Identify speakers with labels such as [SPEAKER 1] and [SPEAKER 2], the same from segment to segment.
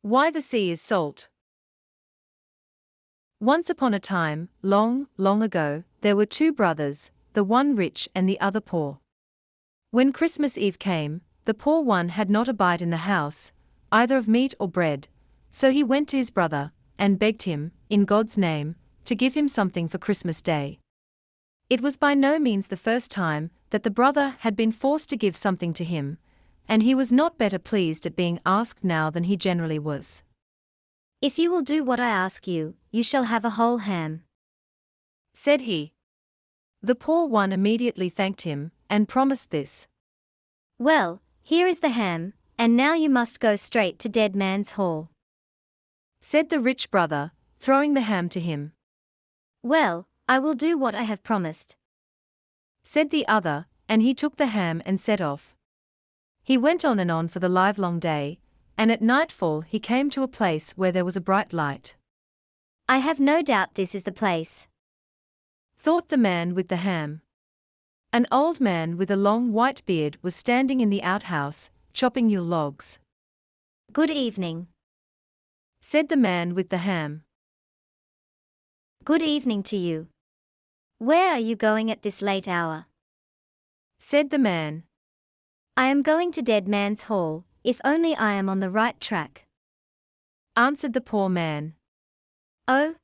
[SPEAKER 1] Why the sea is salt. Once upon a time, long, long ago, there were two brothers, the one rich and the other poor. When Christmas Eve came, the poor one had not a bite in the house, either of meat or bread, so he went to his brother, and begged him, in God's name, to give him something for Christmas Day. It was by no means the first time that the brother had been forced to give something to him, and he was not better pleased at being asked now than he generally was.
[SPEAKER 2] "If you will do what I ask you, you shall have a whole ham,"
[SPEAKER 1] said he. The poor one immediately thanked him, and promised this.
[SPEAKER 2] "Well, here is the ham, and now you must go straight to Dead Man's Hall,"
[SPEAKER 1] said the rich brother, throwing the ham to him.
[SPEAKER 2] "Well, I will do what I have promised,"
[SPEAKER 1] said the other, and he took the ham and set off. He went on and on for the livelong day, and at nightfall he came to a place where there was a bright light.
[SPEAKER 2] "I have no doubt this is the place,"
[SPEAKER 1] thought the man with the ham. An old man with a long white beard was standing in the outhouse, chopping Yule logs.
[SPEAKER 2] "Good evening,"
[SPEAKER 1] said the man with the ham.
[SPEAKER 2] "Good evening to you. Where are you going at this late hour?"
[SPEAKER 1] said the man.
[SPEAKER 2] "I am going to Dead Man's Hall, if only I am on the right track,"
[SPEAKER 1] answered the poor man.
[SPEAKER 2] "Oh,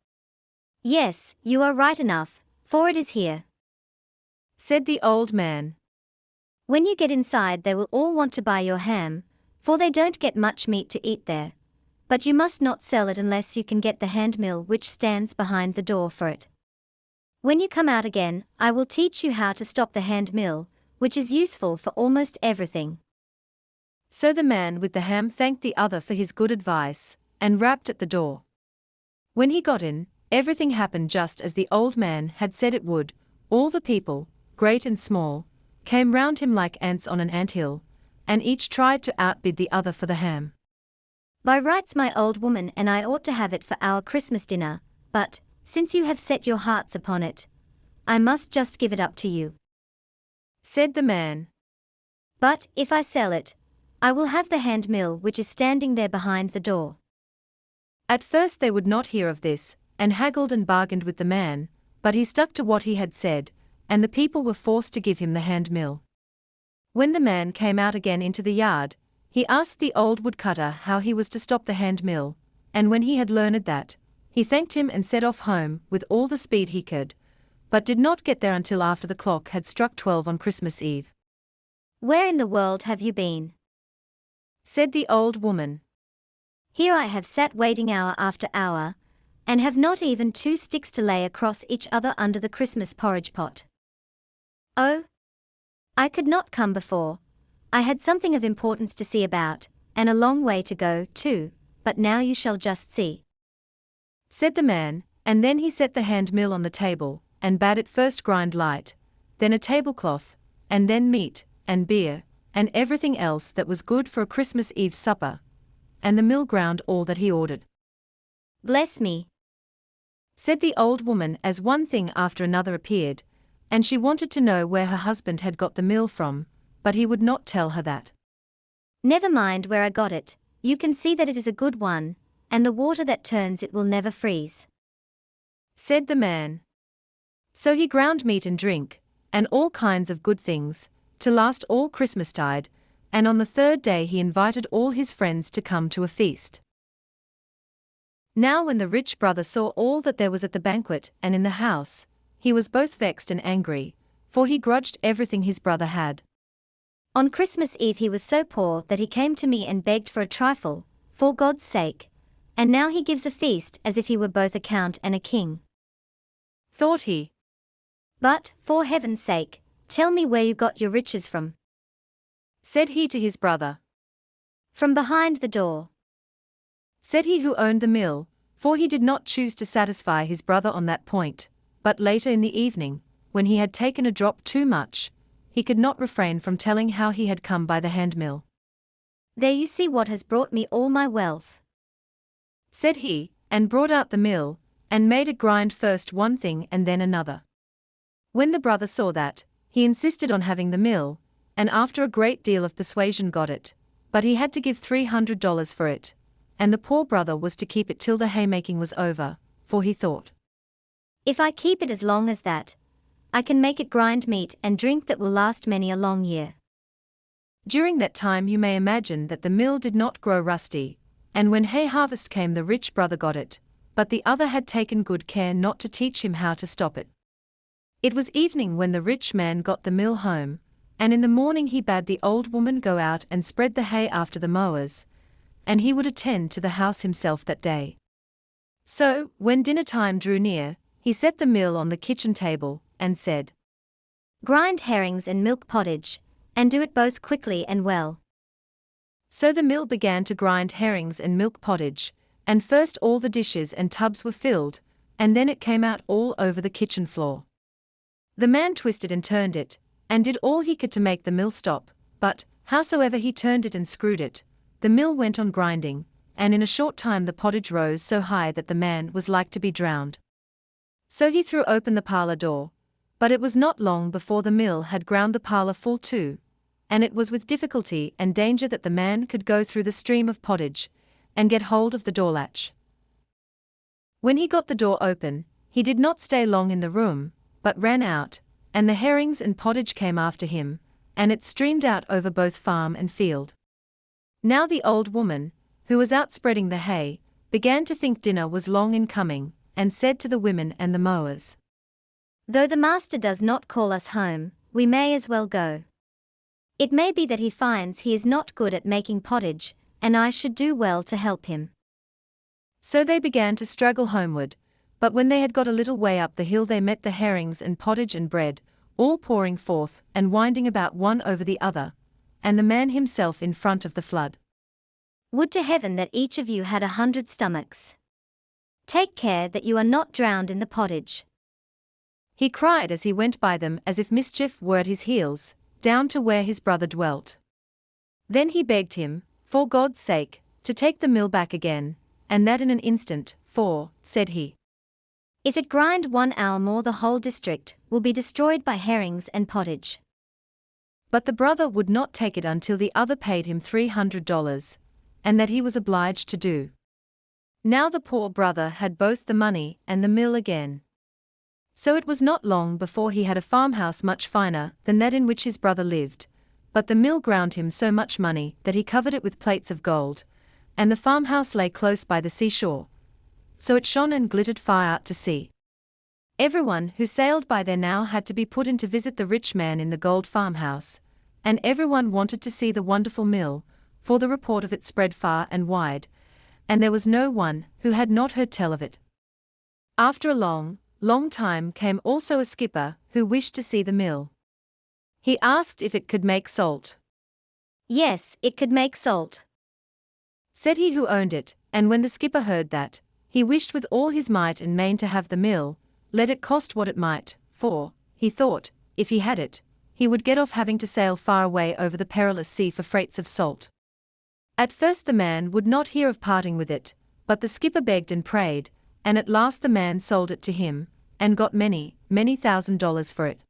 [SPEAKER 2] yes, you are right enough, for it is here,"
[SPEAKER 1] said the old man.
[SPEAKER 2] "When you get inside they will all want to buy your ham, for they don't get much meat to eat there. But you must not sell it unless you can get the hand mill which stands behind the door for it. When you come out again, I will teach you how to stop the hand mill, which is useful for almost everything."
[SPEAKER 1] So the man with the ham thanked the other for his good advice, and rapped at the door. When he got in, everything happened just as the old man had said it would. All the people, great and small, came round him like ants on an anthill, and each tried to outbid the other for the ham.
[SPEAKER 2] "By rights my old woman and I ought to have it for our Christmas dinner, but, since you have set your hearts upon it, I must just give it up to you,"
[SPEAKER 1] said the man.
[SPEAKER 2] "But, if I sell it, I will have the hand mill which is standing there behind the door."
[SPEAKER 1] At first they would not hear of this, and haggled and bargained with the man, but he stuck to what he had said, and the people were forced to give him the hand mill. When the man came out again into the yard, he asked the old woodcutter how he was to stop the hand mill, and when he had learned that, he thanked him and set off home with all the speed he could, but did not get there until after the clock had struck 12 on Christmas Eve.
[SPEAKER 2] "Where in the world have you been?"
[SPEAKER 1] said the old woman.
[SPEAKER 2] "Here I have sat waiting hour after hour, and have not even 2 sticks to lay across each other under the Christmas porridge pot." "Oh, I could not come before. I had something of importance to see about, and a long way to go, too, but now you shall just see,"
[SPEAKER 1] said the man, and then he set the hand mill on the table, and bade it first grind light, then a tablecloth, and then meat, and beer, and everything else that was good for a Christmas Eve supper, and the mill ground all that he ordered.
[SPEAKER 2] "Bless me,"
[SPEAKER 1] said the old woman as one thing after another appeared, and she wanted to know where her husband had got the mill from, but he would not tell her that.
[SPEAKER 2] "Never mind where I got it, you can see that it is a good one, and the water that turns it will never freeze,"
[SPEAKER 1] said the man. So he ground meat and drink, and all kinds of good things, to last all Christmastide, and on the third day he invited all his friends to come to a feast. Now when the rich brother saw all that there was at the banquet and in the house, he was both vexed and angry, for he grudged everything his brother had.
[SPEAKER 2] "On Christmas Eve he was so poor that he came to me and begged for a trifle, for God's sake, and now he gives a feast as if he were both a count and a king,"
[SPEAKER 1] thought he.
[SPEAKER 2] "But, for heaven's sake, tell me where you got your riches from,"
[SPEAKER 1] said he to his brother.
[SPEAKER 2] "From behind the door,"
[SPEAKER 1] said he who owned the mill, for he did not choose to satisfy his brother on that point, but later in the evening, when he had taken a drop too much, he could not refrain from telling how he had come by the hand mill.
[SPEAKER 2] "There you see what has brought me all my wealth,"
[SPEAKER 1] said he, and brought out the mill, and made it grind first one thing and then another. When the brother saw that, he insisted on having the mill, and after a great deal of persuasion got it, but he had to give $300 for it, and the poor brother was to keep it till the haymaking was over, for he thought,
[SPEAKER 2] If I keep it as long as that, I can make it grind meat and drink that will last many a long year.
[SPEAKER 1] During that time you may imagine that the mill did not grow rusty, and when hay harvest came the rich brother got it, but the other had taken good care not to teach him how to stop it. It was evening when the rich man got the mill home, and in the morning he bade the old woman go out and spread the hay after the mowers, and he would attend to the house himself that day. So, when dinner time drew near, he set the mill on the kitchen table, and said,
[SPEAKER 2] Grind herrings and milk pottage, and do it both quickly and well.
[SPEAKER 1] So the mill began to grind herrings and milk pottage, and first all the dishes and tubs were filled, and then it came out all over the kitchen floor. The man twisted and turned it, and did all he could to make the mill stop, but, howsoever he turned it and screwed it, the mill went on grinding, and in a short time the pottage rose so high that the man was like to be drowned. So he threw open the parlour door, but it was not long before the mill had ground the parlour full too, and it was with difficulty and danger that the man could go through the stream of pottage, and get hold of the door latch. When he got the door open, he did not stay long in the room, but ran out, and the herrings and pottage came after him, and it streamed out over both farm and field. Now the old woman, who was out spreading the hay, began to think dinner was long in coming, and said to the women and the mowers,
[SPEAKER 2] Though the master does not call us home, we may as well go. It may be that he finds he is not good at making pottage, and I should do well to help him.
[SPEAKER 1] So they began to struggle homeward, but when they had got a little way up the hill they met the herrings and pottage and bread, all pouring forth and winding about one over the other, and the man himself in front of the flood.
[SPEAKER 2] Would to heaven that each of you had 100 stomachs. Take care that you are not drowned in the pottage.
[SPEAKER 1] He cried as he went by them as if mischief were at his heels, down to where his brother dwelt. Then he begged him, for God's sake, to take the mill back again, and that in an instant, for, said he,
[SPEAKER 2] If it grind 1 hour more the whole district will be destroyed by herrings and pottage.
[SPEAKER 1] But the brother would not take it until the other paid him $300, and that he was obliged to do. Now the poor brother had both the money and the mill again. So it was not long before he had a farmhouse much finer than that in which his brother lived, but the mill ground him so much money that he covered it with plates of gold, and the farmhouse lay close by the seashore, so it shone and glittered far out to sea. Everyone who sailed by there now had to be put in to visit the rich man in the gold farmhouse, and everyone wanted to see the wonderful mill, for the report of it spread far and wide, and there was no one who had not heard tell of it. After a long time came also a skipper who wished to see the mill. He asked if it could make salt.
[SPEAKER 2] Yes, it could make salt,
[SPEAKER 1] Said he who owned it, and when the skipper heard that, he wished with all his might and main to have the mill, let it cost what it might, for, he thought, if he had it, he would get off having to sail far away over the perilous sea for freights of salt. At first the man would not hear of parting with it, but the skipper begged and prayed, and at last the man sold it to him, and got many $1,000 for it.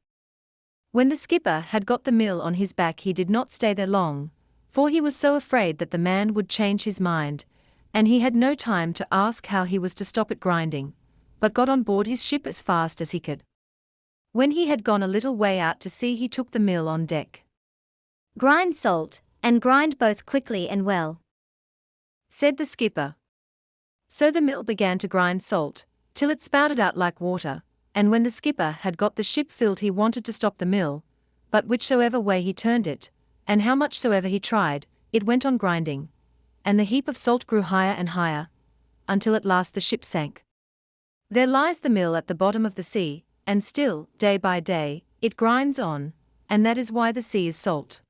[SPEAKER 1] When the skipper had got the mill on his back he did not stay there long, for he was so afraid that the man would change his mind, and he had no time to ask how he was to stop it grinding, but got on board his ship as fast as he could. When he had gone a little way out to sea he took the mill on deck.
[SPEAKER 2] Grind salt, and grind both quickly and well,
[SPEAKER 1] said the skipper. So the mill began to grind salt, till it spouted out like water, and when the skipper had got the ship filled he wanted to stop the mill, but whichsoever way he turned it, and how much soever he tried, it went on grinding, and the heap of salt grew higher and higher, until at last the ship sank. There lies the mill at the bottom of the sea, and still, day by day, it grinds on, and that is why the sea is salt.